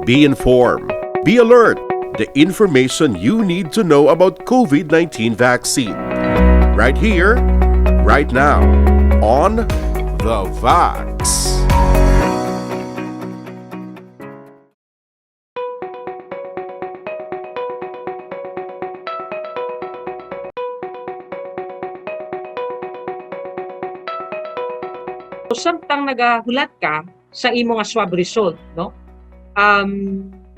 Be informed. Be alert. The information you need to know about COVID-19 vaccine. Right here, right now, on The Vax. Samtang nagahulat ka sa imo nga swab result, no?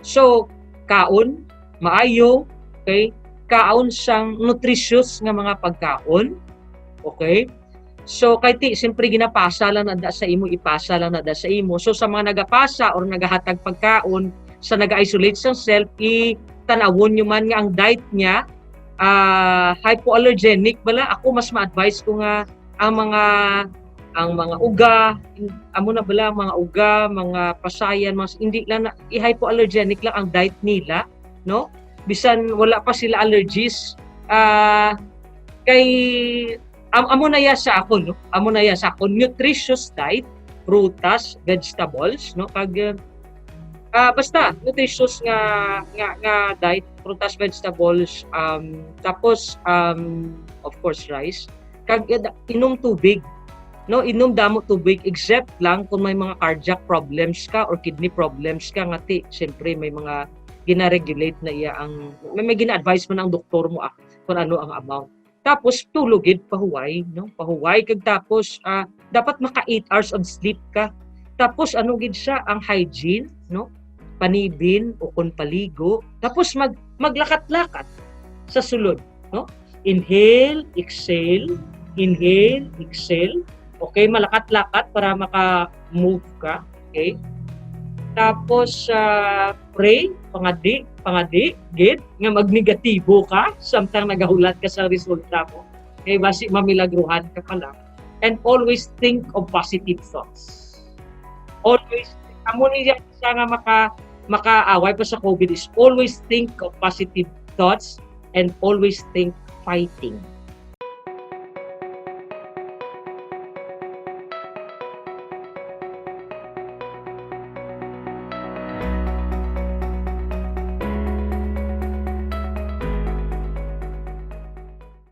So kaon maayo, okay? Kaon sang nutritious nga mga pagkaon, okay? So kay ti siyempre ginapasa lang nada sa imo, ipasa lang nada sa imo. So sa mga nagapasa or nagahatag pagkaon sa naga-isolate sa self, itanawon nyo man nga ang diet niya hypoallergenic bala. Ako mas ma-advise ko nga ang mga uga, amo na bala mga uga, mga pasayan, mga hindi lang na hypoallergenic lang ang diet nila, no? Bisan wala pa sila allergies. Kay amo na ya sa ako, no? Amo na ya sa ako nutritious diet, prutas, vegetables, no? Pag basta nutritious nga diet, prutas, vegetables, tapos of course rice. Kag inom tubig. No, inom damo tubig except lang kung may mga cardiac problems ka or kidney problems ka ngati siyempre may mga gina-regulate na iya ang may gina-advise man ang doktor mo kung ano ang amount. Tapos tulogid pahuway, no? Pahuway kag tapos dapat maka 8 hours of sleep ka. Tapos ano gid siya ang hygiene, no? Panibin o kun paligo. Tapos maglakat-lakat sa sulod, no? Inhale, exhale, inhale, exhale. Okay, malakat-lakat para maka-move ka. Okay? Tapos, pray, pangadi, gid, nga magnegatibo ka, samtang nagahulat ka sa resulta mo. Okay, basi mamilagruhan ka pala. And always think of positive thoughts. Always, amo niya sa nga makaaway pa sa COVID is always think of positive thoughts and always think fighting.